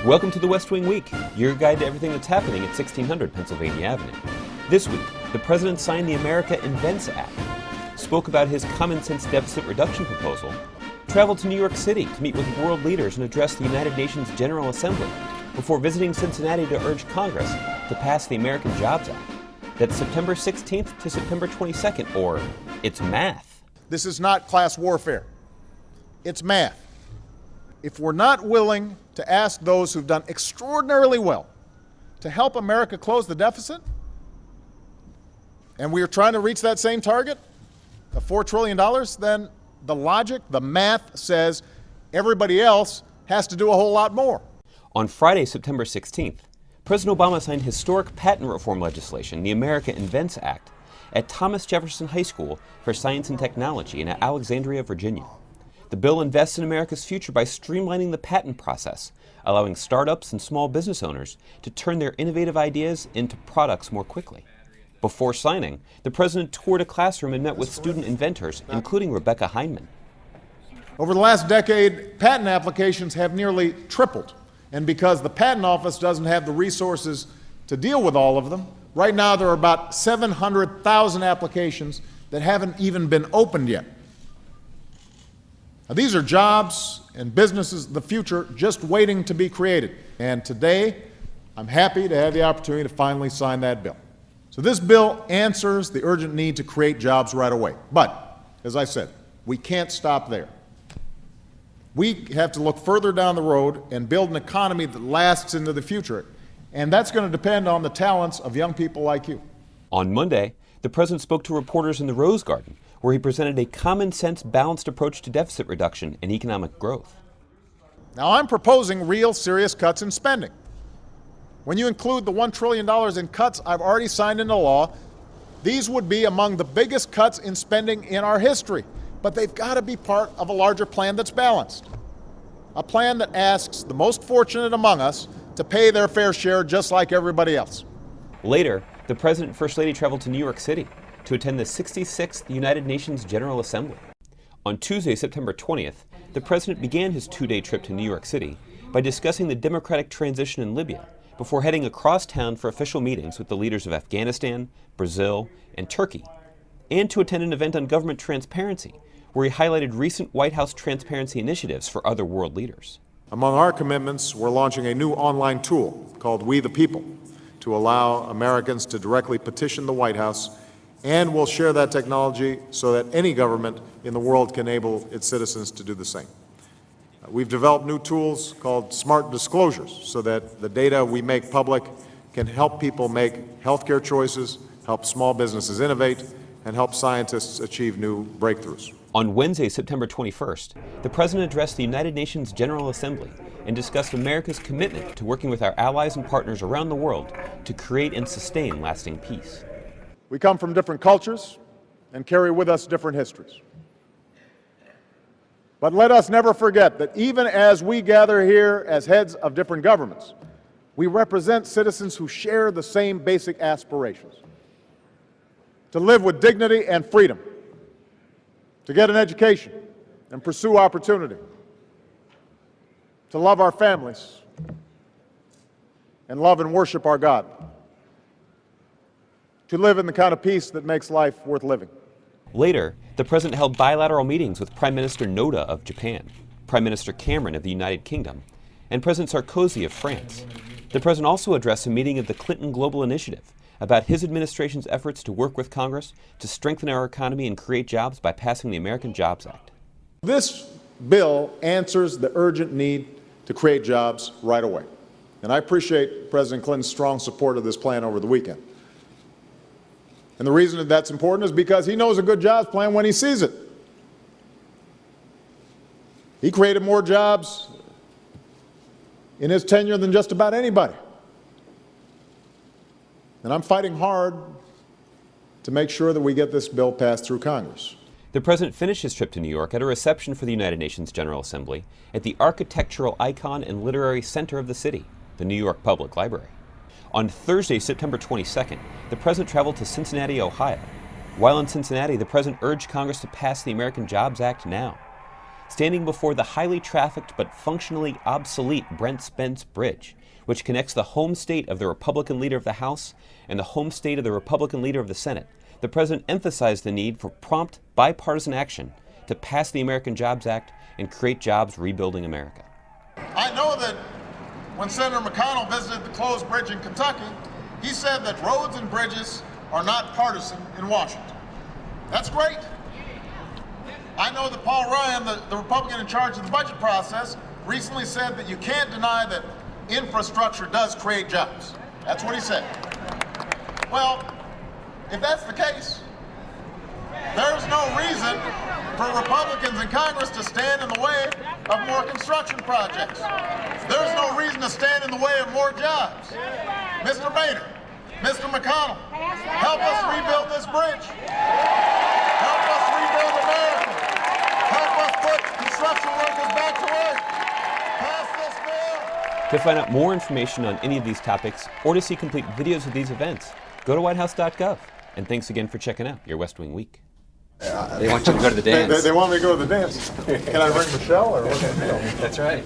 Welcome to the West Wing Week, your guide to everything that's happening at 1600 Pennsylvania Avenue. This week, the President signed the America Invents Act, spoke about his common sense deficit reduction proposal, traveled to New York City to meet with world leaders and address the United Nations General Assembly, before visiting Cincinnati to urge Congress to pass the American Jobs Act. That's September 16th to September 22nd, or it's math. This is not class warfare. It's math. If we're not willing to ask those who've done extraordinarily well to help America close the deficit, and we are trying to reach that same target of $4 trillion, then the logic, the math says everybody else has to do a whole lot more. On Friday, September 16th, President Obama signed historic patent reform legislation, the America Invents Act, at Thomas Jefferson High School for Science and Technology in Alexandria, Virginia. The bill invests in America's future by streamlining the patent process, allowing startups and small business owners to turn their innovative ideas into products more quickly. Before signing, the president toured a classroom and met with student inventors, including Rebecca Heinemann. Over the last decade, patent applications have nearly tripled. And because the Patent Office doesn't have the resources to deal with all of them, right now there are about 700,000 applications that haven't even been opened yet. Now, these are jobs and businesses of the future just waiting to be created. And today, I'm happy to have the opportunity to finally sign that bill. So this bill answers the urgent need to create jobs right away. But, as I said, we can't stop there. We have to look further down the road and build an economy that lasts into the future. And that's going to depend on the talents of young people like you. On Monday, the president spoke to reporters in the Rose Garden, where he presented a common-sense, balanced approach to deficit reduction and economic growth. Now, I'm proposing real serious cuts in spending. When you include the $1 trillion in cuts I've already signed into law, these would be among the biggest cuts in spending in our history. But they've got to be part of a larger plan that's balanced. A plan that asks the most fortunate among us to pay their fair share just like everybody else. Later, the President and First Lady traveled to New York City to attend the 66th United Nations General Assembly. On Tuesday, September 20th, the President began his two-day trip to New York City by discussing the democratic transition in Libya before heading across town for official meetings with the leaders of Afghanistan, Brazil, and Turkey, and to attend an event on government transparency, where he highlighted recent White House transparency initiatives for other world leaders. Among our commitments, we're launching a new online tool called We the People to allow Americans to directly petition the White House, and we'll share that technology so that any government in the world can enable its citizens to do the same. We've developed new tools called smart disclosures so that the data we make public can help people make healthcare choices, help small businesses innovate, and help scientists achieve new breakthroughs. On Wednesday, September 21st, the President addressed the United Nations General Assembly and discussed America's commitment to working with our allies and partners around the world to create and sustain lasting peace. We come from different cultures and carry with us different histories. But let us never forget that even as we gather here as heads of different governments, we represent citizens who share the same basic aspirations: to live with dignity and freedom, to get an education and pursue opportunity, to love our families and love and worship our God, to live in the kind of peace that makes life worth living. Later, the President held bilateral meetings with Prime Minister Noda of Japan, Prime Minister Cameron of the United Kingdom, and President Sarkozy of France. The President also addressed a meeting of the Clinton Global Initiative about his administration's efforts to work with Congress to strengthen our economy and create jobs by passing the American Jobs Act. This bill answers the urgent need to create jobs right away. And I appreciate President Clinton's strong support of this plan over the weekend. And the reason that that's important is because he knows a good jobs plan when he sees it. He created more jobs in his tenure than just about anybody. And I'm fighting hard to make sure that we get this bill passed through Congress. The President finished his trip to New York at a reception for the United Nations General Assembly at the architectural icon and literary center of the city, the New York Public Library. On Thursday, September 22nd, the President traveled to Cincinnati, Ohio. While in Cincinnati, the President urged Congress to pass the American Jobs Act now. standing before the highly trafficked but functionally obsolete Brent Spence Bridge, which connects the home state of the Republican leader of the House and the home state of the Republican leader of the Senate, the president emphasized the need for prompt bipartisan action to pass the American Jobs Act and create jobs rebuilding America. I know that when Senator McConnell visited the closed bridge in Kentucky, he said that roads and bridges are not partisan in Washington. That's great. I know that Paul Ryan, the Republican in charge of the budget process, recently said that you can't deny that infrastructure does create jobs. That's what he said. Well, if that's the case, there's no reason for Republicans in Congress to stand in the way of more construction projects. There's no reason to stand in the way of more jobs. Mr. Boehner, Mr. McConnell, help us rebuild this bridge. Help us rebuild America. Help us put construction workers back to work. Pass this bill. To find out more information on any of these topics or to see complete videos of these events, go to whitehouse.gov. And thanks again for checking out your West Wing Week. They want you to go to the dance. They want me to go to the dance. Can I bring Michelle or what's the deal? That's right.